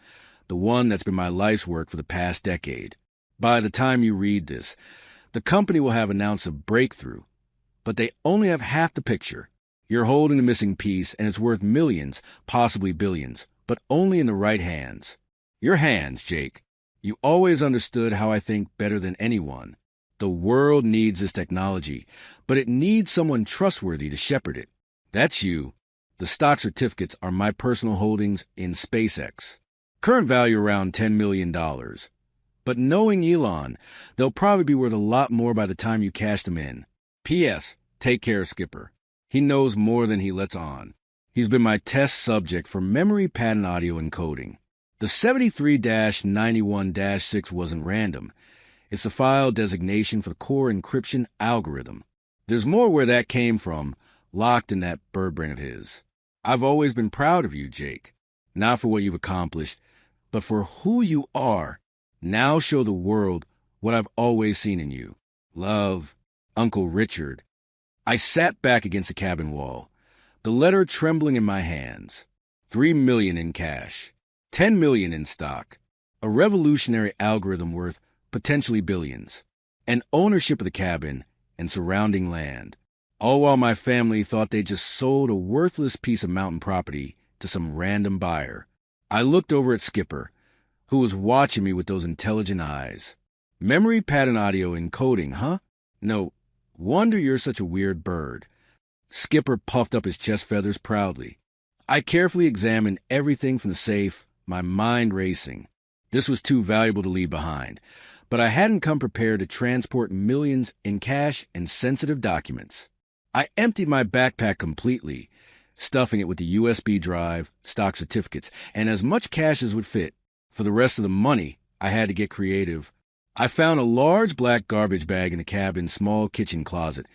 S1: the one that's been my life's work for the past decade. By the time you read this, the company will have announced a breakthrough, but they only have half the picture. You're holding the missing piece, and it's worth millions, possibly billions, but only in the right hands. Your hands, Jake. You always understood how I think better than anyone. The world needs this technology, but it needs someone trustworthy to shepherd it. That's you. The stock certificates are my personal holdings in SpaceX. Current value around $10 million. But knowing Elon, they'll probably be worth a lot more by the time you cash them in. P.S. Take care, Skipper. He knows more than he lets on. He's been my test subject for memory pattern audio encoding. The 73-91-6 wasn't random. It's the file designation for the core encryption algorithm. There's more where that came from, locked in that bird brain of his. I've always been proud of you, Jake. Not for what you've accomplished, but for who you are. Now show the world what I've always seen in you. Love, Uncle Richard. I sat back against the cabin wall, the letter trembling in my hands. $3 million in cash, $10 million in stock, a revolutionary algorithm worth potentially billions, and ownership of the cabin and surrounding land. All while my family thought they just sold a worthless piece of mountain property to some random buyer. I looked over at Skipper, who was watching me with those intelligent eyes. Memory pattern audio encoding, huh? No wonder you're such a weird bird. Skipper puffed up his chest feathers proudly. I carefully examined everything from the safe, my mind racing. This was too valuable to leave behind, but I hadn't come prepared to transport millions in cash and sensitive documents. I emptied my backpack completely, stuffing it with the USB drive, stock certificates, and as much cash as would fit. For the rest of the money, I had to get creative. I found a large black garbage bag in the cabin's small kitchen closet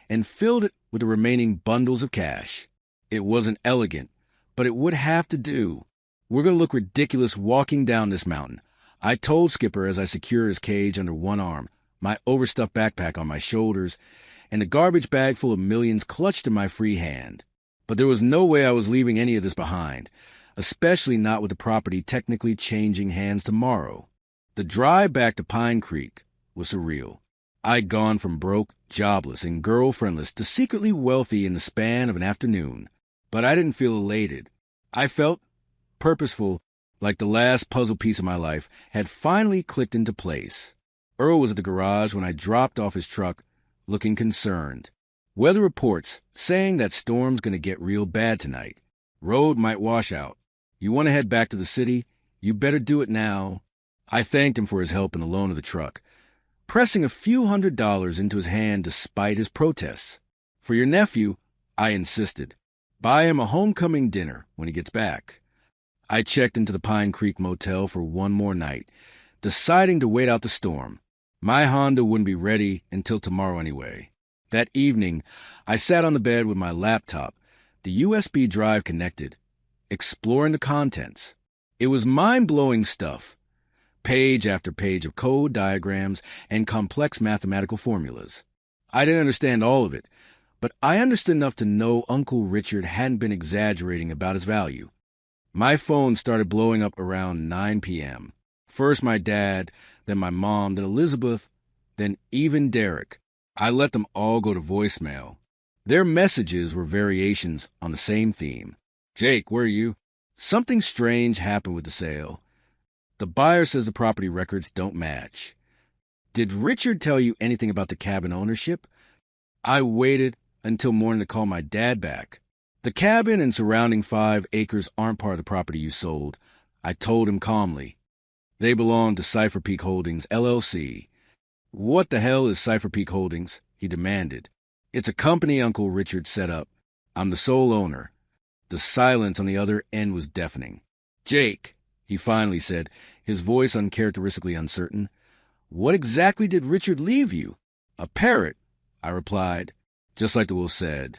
S1: and filled it with the remaining bundles of cash. It wasn't elegant, but it would have to do. We're going to look ridiculous walking down this mountain, I told Skipper as I secured his cage under one arm, my overstuffed backpack on my shoulders, and a garbage bag full of millions clutched in my free hand. But there was no way I was leaving any of this behind, especially not with the property technically changing hands tomorrow. The drive back to Pine Creek was surreal. I'd gone from broke, jobless, and girlfriendless to secretly wealthy in the span of an afternoon. But I didn't feel elated. I felt purposeful, like the last puzzle piece of my life had finally clicked into place. Earl was at the garage when I dropped off his truck, looking concerned. Weather reports saying that storm's gonna get real bad tonight. Road might wash out. You want to head back to the city? You better do it now. I thanked him for his help in the loan of the truck, pressing a few $100s into his hand despite his protests. For your nephew, I insisted. Buy him a homecoming dinner when he gets back. I checked into the Pine Creek Motel for one more night, deciding to wait out the storm. My Honda wouldn't be ready until tomorrow anyway. That evening, I sat on the bed with my laptop, the USB drive connected, exploring the contents. It was mind-blowing stuff. Page after page of code diagrams and complex mathematical formulas. I didn't understand all of it, but I understood enough to know Uncle Richard hadn't been exaggerating about its value. My phone started blowing up around 9 p.m. First my dad, then my mom, then Elizabeth, then even Derek. I let them all go to voicemail. Their messages were variations on the same theme. Jake, where are you? Something strange happened with the sale. The buyer says the property records don't match. Did Richard tell you anything about the cabin ownership? I waited until morning to call my dad back. The cabin and surrounding 5 acres aren't part of the property you sold. I told him calmly. They belong to Cypher Peak Holdings, LLC. What the hell is Cypher Peak Holdings? He demanded. It's a company Uncle Richard set up. I'm the sole owner. The silence on the other end was deafening. Jake, he finally said, his voice uncharacteristically uncertain. What exactly did Richard leave you? A parrot, I replied, just like the will said.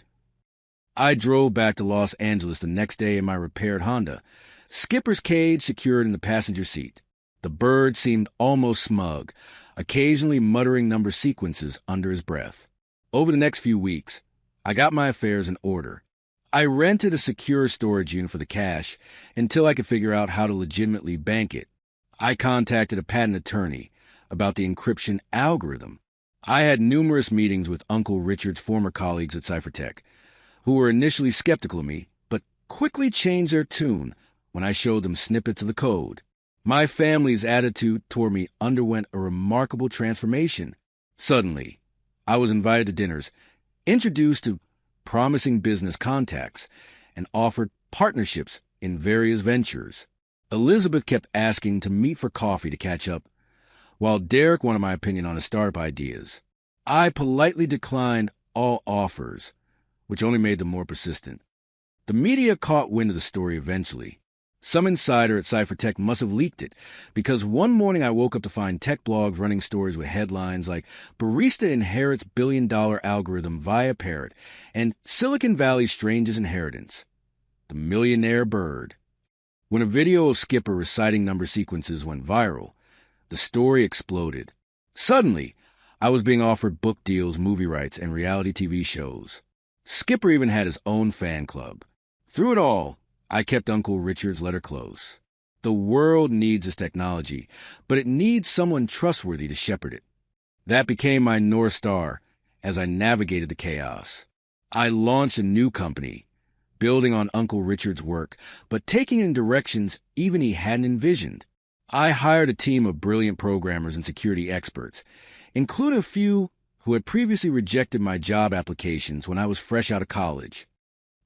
S1: I drove back to Los Angeles the next day in my repaired Honda, Skipper's cage secured in the passenger seat. The bird seemed almost smug, occasionally muttering number sequences under his breath. Over the next few weeks, I got my affairs in order. I rented a secure storage unit for the cash until I could figure out how to legitimately bank it. I contacted a patent attorney about the encryption algorithm. I had numerous meetings with Uncle Richard's former colleagues at Cyphertech, who were initially skeptical of me, but quickly changed their tune when I showed them snippets of the code. My family's attitude toward me underwent a remarkable transformation. Suddenly, I was invited to dinners, introduced to promising business contacts, and offered partnerships in various ventures. Elizabeth kept asking to meet for coffee to catch up, while Derek wanted my opinion on his startup ideas. I politely declined all offers, which only made them more persistent. The media caught wind of the story eventually. Some insider at Cyphertech must have leaked it, because one morning I woke up to find tech blogs running stories with headlines like Barista Inherits Billion-Dollar Algorithm via Parrot and Silicon Valley's Strangest Inheritance. The Millionaire Bird. When a video of Skipper reciting number sequences went viral, the story exploded. Suddenly, I was being offered book deals, movie rights, and reality TV shows. Skipper even had his own fan club. Through it all, I kept Uncle Richard's letter close. The world needs this technology, but it needs someone trustworthy to shepherd it. That became my North Star as I navigated the chaos. I launched a new company, building on Uncle Richard's work, but taking in directions even he hadn't envisioned. I hired a team of brilliant programmers and security experts, including a few who had previously rejected my job applications when I was fresh out of college.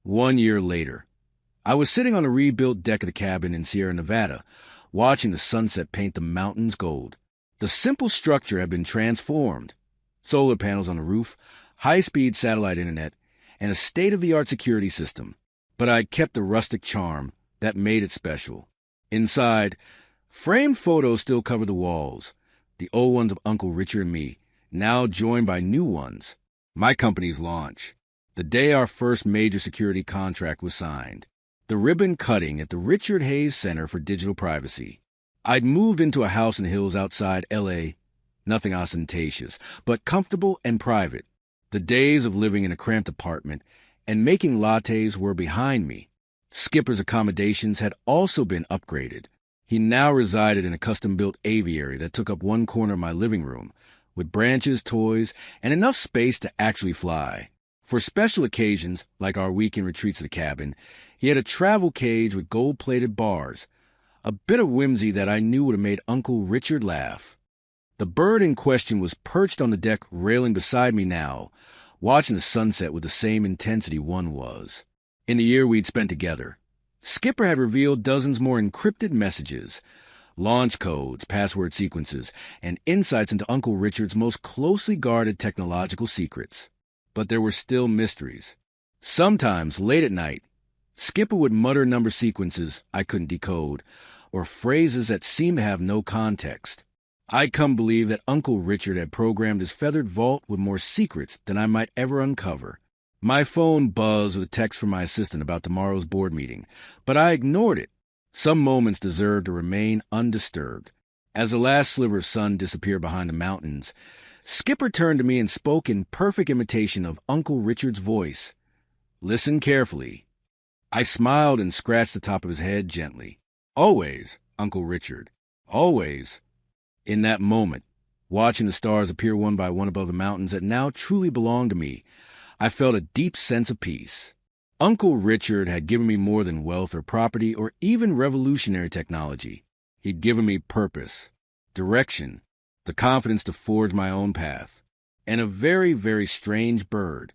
S1: 1 year later, I was sitting on a rebuilt deck of the cabin in Sierra Nevada, watching the sunset paint the mountains gold. The simple structure had been transformed. Solar panels on the roof, high-speed satellite internet, and a state-of-the-art security system. But I kept the rustic charm that made it special. Inside, framed photos still covered the walls, the old ones of Uncle Richard and me, now joined by new ones. My company's launch, the day our first major security contract was signed. The ribbon cutting at the Richard Hayes Center for Digital Privacy. I'd moved into a house in the hills outside L.A., nothing ostentatious, but comfortable and private. The days of living in a cramped apartment and making lattes were behind me. Skipper's accommodations had also been upgraded. He now resided in a custom-built aviary that took up one corner of my living room, with branches, toys, and enough space to actually fly. For special occasions, like our weekend retreats to the cabin, he had a travel cage with gold-plated bars, a bit of whimsy that I knew would have made Uncle Richard laugh. The bird in question was perched on the deck railing beside me now, watching the sunset with the same intensity one was. In the year we'd spent together, Skipper had revealed dozens more encrypted messages, launch codes, password sequences, and insights into Uncle Richard's most closely guarded technological secrets. But there were still mysteries. Sometimes, late at night, Skipper would mutter number sequences I couldn't decode, or phrases that seemed to have no context. I'd come to believe that Uncle Richard had programmed his feathered vault with more secrets than I might ever uncover. My phone buzzed with a text from my assistant about tomorrow's board meeting, but I ignored it. Some moments deserved to remain undisturbed. As the last sliver of sun disappeared behind the mountains, Skipper turned to me and spoke in perfect imitation of Uncle Richard's voice. Listen carefully. I smiled and scratched the top of his head gently. Always, Uncle Richard. Always. In that moment, watching the stars appear one by one above the mountains that now truly belonged to me, I felt a deep sense of peace. Uncle Richard had given me more than wealth or property or even revolutionary technology. He'd given me purpose, direction, the confidence to forge my own path, and a very, very strange bird